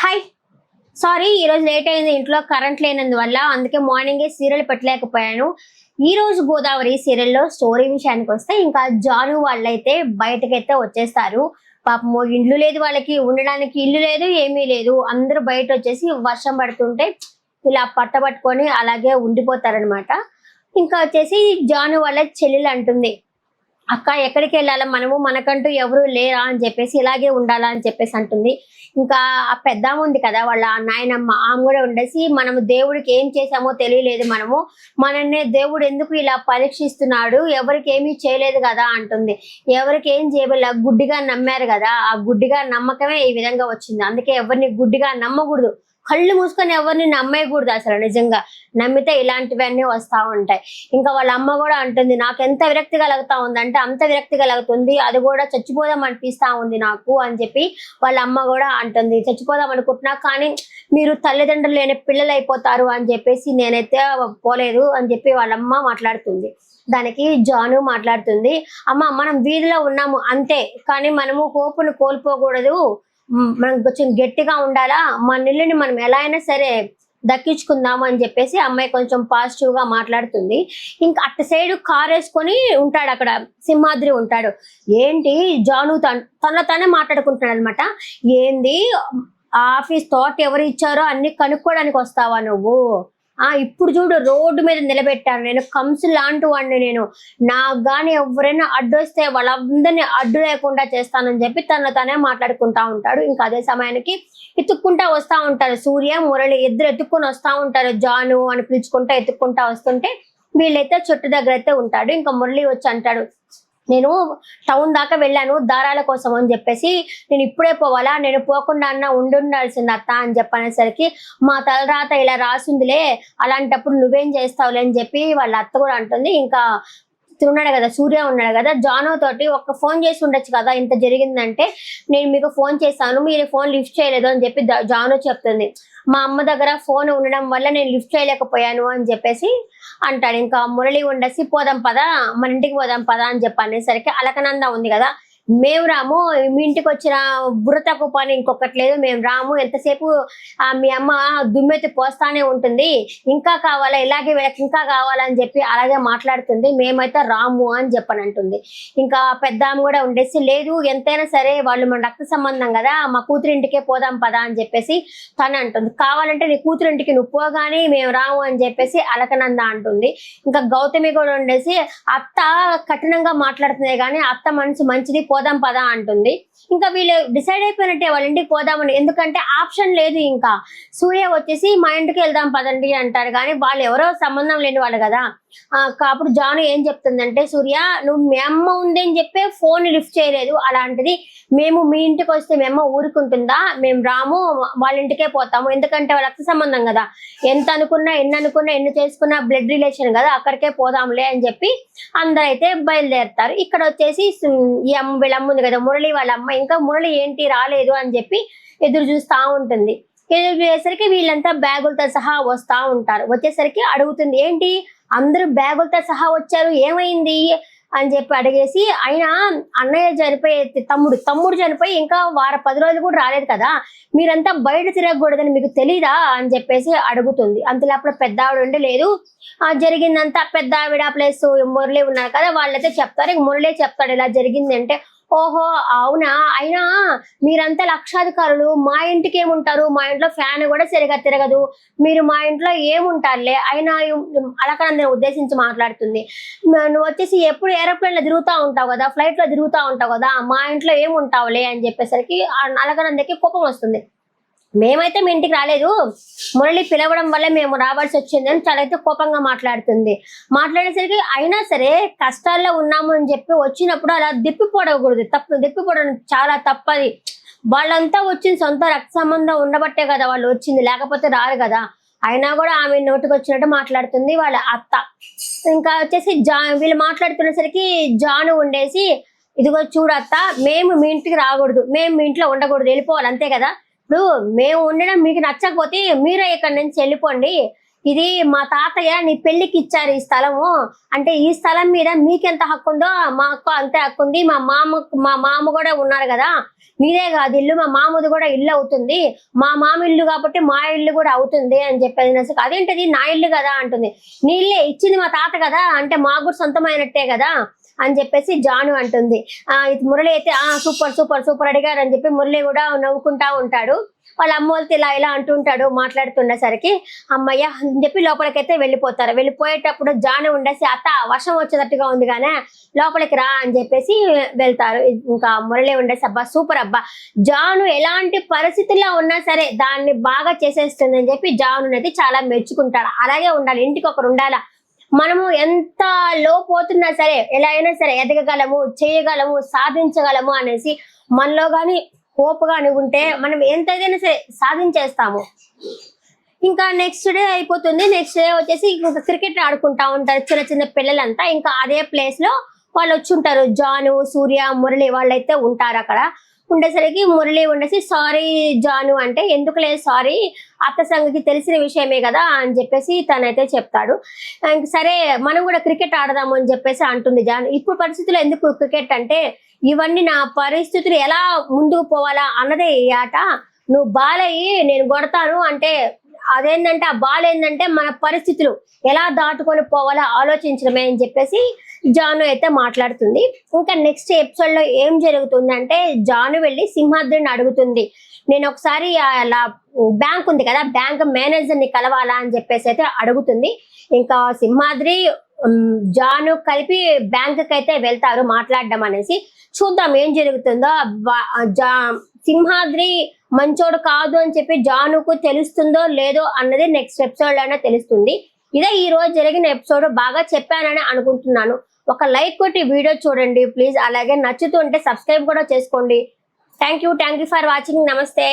Hi. Sorry, ఈరోజు late అయింది. ఇంట్లో కరెంట్ లేనందువల్ల అందుకే మార్నింగే సీరియల్ పెట్టలేకపోయాను. ఈ రోజు గోదావరి సీరియల్లో స్టోరీ విషయానికి వస్తే ఇంకా జాను వాళ్ళైతే బయటకైతే వచ్చేస్తారు. పాపము ఇల్లు లేదు, వాళ్ళకి ఉండడానికి ఇల్లు లేదు, ఏమీ లేదు. అందరూ బయట వచ్చేసి వర్షం పడుతుంటే ఇలా పట్టబట్టుకొని అలాగే ఉండిపోతారనమాట. ఇంకా వచ్చేసి జాను వాళ్ళ చెల్లెలు అంటుంది, అక్క ఎక్కడికి వెళ్ళాలా మనము, మనకంటూ ఎవరు లేరా అని చెప్పేసి ఇలాగే ఉండాలా అని చెప్పేసి అంటుంది. ఇంకా ఆ పెద్దమ్మ ఉంది కదా, వాళ్ళ నాయనమ్మ, ఆమె కూడా ఉండేసి మనము దేవుడికి ఏం చేసామో తెలియలేదు, మనల్ని దేవుడు ఎందుకు ఇలా పరీక్షిస్తున్నాడు, ఎవరికి ఏమీ చేయలేదు కదా అంటుంది. ఎవరికి ఏం చేయబోలే, గుడ్డిగా నమ్మారు కదా, ఆ గుడ్డిగా నమ్మకమే ఈ విధంగా వచ్చింది. అందుకే ఎవరిని గుడ్డిగా నమ్మకూడదు, కళ్ళు మూసుకొని ఎవరిని నమ్మేయకూడదు. అసలు నిజంగా నమ్మితే ఇలాంటివన్నీ వస్తూ ఉంటాయి. ఇంకా వాళ్ళ అమ్మ కూడా అంటుంది, నాకు ఎంత విరక్తి కలుగుతా ఉందంటే అంత విరక్తి కలుగుతుంది, అది కూడా చచ్చిపోదాం అనిపిస్తా ఉంది నాకు అని చెప్పి వాళ్ళ అమ్మ కూడా అంటుంది. చచ్చిపోదాం అనుకుంటున్నా, కానీ మీరు తల్లిదండ్రులు లేని పిల్లలు అయిపోతారు అని చెప్పేసి నేనైతే పోలేదు అని చెప్పి వాళ్ళమ్మ మాట్లాడుతుంది. దానికి జాను మాట్లాడుతుంది, అమ్మ మనం వీధిలో ఉన్నాము అంతే, కానీ మనము హోపును కోల్పోకూడదు, మనం కొంచెం గట్టిగా ఉండాలా, మన ఇల్లుని మనం ఎలా అయినా సరే దక్కించుకుందాము అని చెప్పేసి అమ్మాయి కొంచెం పాజిటివ్ గా మాట్లాడుతుంది. ఇంకా అటు సైడ్ కార్ వేసుకొని ఉంటాడు, అక్కడ సింహాద్రి ఉంటాడు. ఏంటి జాను తనలో తానే మాట్లాడుకుంటున్నాడు అనమాట. ఏంది ఆఫీస్ తోట ఎవరు ఇచ్చారో అన్ని కనుక్కోవడానికి వస్తావా నువ్వు, ఇప్పుడు చూడు రోడ్డు మీద నిలబెట్టాను, నేను కంసు లాంటి వాడిని, నేను నాకు గాని ఎవరైనా అడ్డు వస్తే వాళ్ళందరినీ అడ్డు లేకుండా చేస్తానని చెప్పి తనలో తానే మాట్లాడుకుంటా ఉంటాడు. ఇంకా అదే సమయానికి ఎత్తుక్కుంటా వస్తా ఉంటారు సూర్య, మురళి ఇద్దరు ఎత్తుక్కొని వస్తా ఉంటారు. జాను అని పిలుచుకుంటా ఎత్తుక్కుంటా వస్తుంటే వీళ్ళైతే చెట్టు దగ్గర అయితే ఉంటాడు. ఇంకా మురళి వచ్చి అంటాడు, నేను టౌన్ దాకా వెళ్ళాను దారాల కోసం అని చెప్పేసి, నేను ఇప్పుడే పోవాలా, నేను పోకుండా అన్న ఉండాల్సింది అత్త అని చెప్పనేసరికి, మా తలరాత ఇలా రాసిందిలే, అలాంటప్పుడు నువ్వేం చేస్తావులే అని చెప్పి వాళ్ళ అత్త కూడా అంటుంది. ఇంకా ఉన్నాడు కదా సూర్య ఉన్నాడు కదా, జాను తోటి ఒక్క ఫోన్ చేసి ఉండొచ్చు కదా, ఇంత జరిగిందంటే నేను మీకు ఫోన్ చేశాను, మీరు ఫోన్ లిఫ్ట్ చేయలేదు అని చెప్పి జాను చెప్తుంది. మా అమ్మ దగ్గర ఫోన్ ఉండడం వల్ల నేను లిఫ్ట్ చేయలేకపోయాను అని చెప్పేసి అంటాడు. ఇంకా మురళి ఉండేసి పోదాం పదా, మన ఇంటికి పోదాం పదా అని చెప్పి అనేసరికి అలకనంద ఉంది కదా, మేము రాము, మీ ఇంటికి వచ్చిన బుర్ర తక్కువ పని ఇంకొకటి లేదు, మేము రాము, ఎంతసేపు మీ అమ్మ దుమ్మెత్తి పోస్తానే ఉంటుంది, ఇంకా కావాలా, ఇలాగే వీళ్ళకి ఇంకా కావాలని చెప్పి అలాగే మాట్లాడుతుంది, మేమైతే రాము అని చెప్పని అంటుంది. ఇంకా పెద్ద ఆమె కూడా ఉండేసి, లేదు ఎంతైనా సరే వాళ్ళు మన రక్త సంబంధం కదా, మా కూతురింటికే పోదాం పదా అని చెప్పేసి తను అంటుంది. కావాలంటే నీ కూతురింటికి నువ్వు పోగానే మేము రాము అని చెప్పేసి అలకనంద అంటుంది. ఇంకా గౌతమి కూడా ఉండేసి, అత్త కఠినంగా మాట్లాడుతుంది కానీ అత్త మనసు మంచిది, పోదాం పదా అంటుంది. ఇంకా వీళ్ళు డిసైడ్ అయిపోయినట్టే వాళ్ళ ఇంటికి పోదామని, ఎందుకంటే ఆప్షన్ లేదు. ఇంకా సూర్య వచ్చేసి మా ఇంటికి వెళ్దాం పదండి అంటారు, కానీ వాళ్ళు ఎవరో సంబంధం లేని వాళ్ళు కదా. అప్పుడు జాను ఏం చెప్తుందంటే, సూర్య నువ్వు మీ అమ్మ ఉంది అని చెప్పే ఫోన్ లిఫ్ట్ చేయలేదు, అలాంటిది మేము మీ ఇంటికి వస్తే మీ అమ్మ ఊరుకుంటుందా, మేము రాము, వాళ్ళ ఇంటికే పోతాము, ఎందుకంటే వాళ్ళ రక్త సంబంధం కదా, ఎంత అనుకున్నా ఎన్ని చేసుకున్నా బ్లడ్ రిలేషన్ కదా, అక్కడికే పోదాంలే అని చెప్పి అందరైతే బయలుదేరుతారు. ఇక్కడ వచ్చేసి ఈ వీళ్ళమ్మ ఉంది కదా మురళి వాళ్ళ అమ్మ, ఇంకా మురళి ఏంటి రాలేదు అని చెప్పి ఎదురు చూస్తా ఉంటుంది. ఎదురు చూసేసరికి వీళ్ళంతా బ్యాగులతో సహా వస్తా ఉంటారు. వచ్చేసరికి అడుగుతుంది, ఏంటి అందరూ బ్యాగులతో సహా వచ్చారు, ఏమైంది అని చెప్పి అడిగేసి, అయినా అన్నయ్య చనిపోయి తమ్ముడు చనిపోయి ఇంకా 10 రోజులు కూడా రాలేదు కదా, మీరంతా బయట తిరగకూడదని మీకు తెలీదా అని చెప్పేసి అడుగుతుంది. అంతలోపల పెద్ద ఆవిడ ఉండి, లేదు జరిగిందంతా పెద్ద ఆవిడ ప్లస్ మురళి ఉన్నారు కదా వాళ్ళైతే చెప్తారు. ఇక మురళి చెప్తాడు ఇలా జరిగింది అంటే, ఓహో అవునా, అయినా మీరంతా లక్షాధికారులు, మా ఇంటికి ఏముంటారు, మా ఇంట్లో ఫ్యాన్ కూడా సరిగా తిరగదు, మీరు మా ఇంట్లో ఏముంటారులే, అయినా అలకనందని ఉద్దేశించి మాట్లాడుతుంది. నువ్వు వచ్చేసి ఎప్పుడు ఏరోప్లేన్ లో తిరుగుతూ ఉంటావు కదా, ఫ్లైట్ లో తిరుగుతూ ఉంటావు కదా, మా ఇంట్లో ఏముంటావులే అని చెప్పేసరికి అలకనందకి కోపం వస్తుంది. మేమైతే మీ ఇంటికి రాలేదు, మురళి పిలవడం వల్ల మేము రావాల్సి వచ్చింది అని చాలా అయితే కోపంగా మాట్లాడేసరికి, అయినా సరే కష్టాల్లో ఉన్నాము అని చెప్పి వచ్చినప్పుడు అలా దిప్పిపోడకూడదు, దిప్పిపోవడం చాలా తప్పది. వాళ్ళంతా వచ్చింది సొంత రక్త సంబంధం ఉండబట్టే కదా వాళ్ళు వచ్చింది, లేకపోతే రారు కదా. అయినా కూడా ఆమె నోటికి వచ్చినట్టు మాట్లాడుతుంది వాళ్ళ అత్త. ఇంకా వచ్చేసి వీళ్ళు మాట్లాడుతున్నసరికి జాను ఉండేసి, ఇదిగో చూడత్త, మేము మీ ఇంటికి రాకూడదు, మేము మీ ఇంట్లో ఉండకూడదు, వెళ్ళిపోవాలి అంతే కదా, ఇప్పుడు మేము ఉండడం మీకు నచ్చకపోతే మీరే ఇక్కడి నుంచి వెళ్ళిపోండి, ఇది మా తాతయ్య నీ పెళ్లికి ఇచ్చారు ఈ స్థలము, అంటే ఈ స్థలం మీద మీకెంత హక్కు ఉందో మాకు అంతే హక్కు ఉంది, మా మామ కూడా ఉన్నారు కదా, నీదే కాదు ఇల్లు, మా మామది కూడా ఇల్లు అవుతుంది, మా మామ ఇల్లు కాబట్టి మా ఇల్లు కూడా అవుతుంది అని చెప్పేసి, అదేంటది నా ఇల్లు కదా అంటుంది. నీ ఇల్లే, ఇచ్చింది మా తాత కదా, అంటే మాకు కూడా సొంతమైనట్టే కదా అని చెప్పేసి జాను అంటుంది. ఇది మురళి అయితే సూపర్ సూపర్ సూపర్ అడిగారు అని చెప్పి మురళి కూడా నవ్వుకుంటా ఉంటాడు. వాళ్ళ అమ్మ వాళ్ళతో ఇలా అంటుంటాడు మాట్లాడుతుండేసరికి. అమ్మయ్య అని చెప్పి లోపలికైతే వెళ్ళిపోతారు. వెళ్ళిపోయేటప్పుడు జాను ఉండేసి అత్త వర్షం వచ్చేటట్టుగా ఉంది కానీ లోపలికి రా అని చెప్పేసి వెళ్తారు. ఇంకా మురళి ఉండేసి అబ్బా సూపర్ అబ్బా, జాను ఎలాంటి పరిస్థితుల్లో ఉన్నా సరే దాన్ని బాగా చేసేస్తుంది అని చెప్పి జాను అనేది చాలా మెచ్చుకుంటాడు. అలాగే ఉండాలి, ఇంటికి ఒకరు ఉండాలా. మనము ఎంత లో పోతున్నా సరే ఎలా అయినా సరే ఎదగగలము, చేయగలము, సాధించగలము అనేసి మనలో గాని హోప్ గాని ఉంటే మనం ఎంతైనా సరే సాధించేస్తాము. ఇంకా నెక్స్ట్ డే అయిపోతుంది. నెక్స్ట్ డే వచ్చేసి ఇంకా క్రికెట్ ఆడుకుంటా ఉంటారు చిన్న చిన్న పిల్లలంతా. ఇంకా అదే ప్లేస్ లో వాళ్ళు వచ్చి ఉంటారు. జాను, సూర్య, మురళి వాళ్ళైతే ఉంటారు అక్కడ. ఉండేసరికి మురళి ఉండేసి సారీ జాను అంటే, ఎందుకు లేదు సారీ, అత్త సంగతి తెలిసిన విషయమే కదా అని చెప్పేసి తనైతే చెప్తాడు. సరే మనం కూడా క్రికెట్ ఆడదాము అని చెప్పేసి అంటుంది జాను. ఇప్పుడు పరిస్థితుల్లో ఎందుకు క్రికెట్ అంటే, ఇవన్నీ నా పరిస్థితులు ఎలా ముందుకు పోవాలా అన్నదే ఈ ఆట. నువ్వు బాల్ అయ్యి నేను కొడతాను అంటే, అదేంటంటే ఆ బాల్ ఏంటంటే మన పరిస్థితులు ఎలా దాటుకొని పోవాలా ఆలోచించడమే అని చెప్పేసి జాను అయితే మాట్లాడుతుంది. ఇంకా నెక్స్ట్ ఎపిసోడ్ లో ఏం జరుగుతుంది అంటే, జాను వెళ్ళి సింహాద్రిని అడుగుతుంది, నేను ఒకసారి అలా బ్యాంక్ ఉంది కదా, బ్యాంక్ మేనేజర్ ని కలవాలా అని చెప్పేసి అయితే అడుగుతుంది. ఇంకా సింహాద్రి జాను కలిపి బ్యాంక్ కి అయితే వెళ్తారు మాట్లాడడం అనేసి. చూద్దాం ఏం జరుగుతుందో. సింహాద్రి మంచోడు కాదు అని చెప్పి జానుకు తెలుస్తుందో లేదో అన్నది నెక్స్ట్ ఎపిసోడ్ లోనే తెలుస్తుంది. ఇదే ఈ రోజు జరిగిన ఎపిసోడ్. బాగా చెప్పానని అనుకుంటున్నాను. ఒక లైక్ కొట్టి వీడియో చూడండి ప్లీజ్. అలాగే నచ్చుతుంటే సబ్స్క్రైబ్ కూడా చేసుకోండి. Thank you for watching. నమస్తే.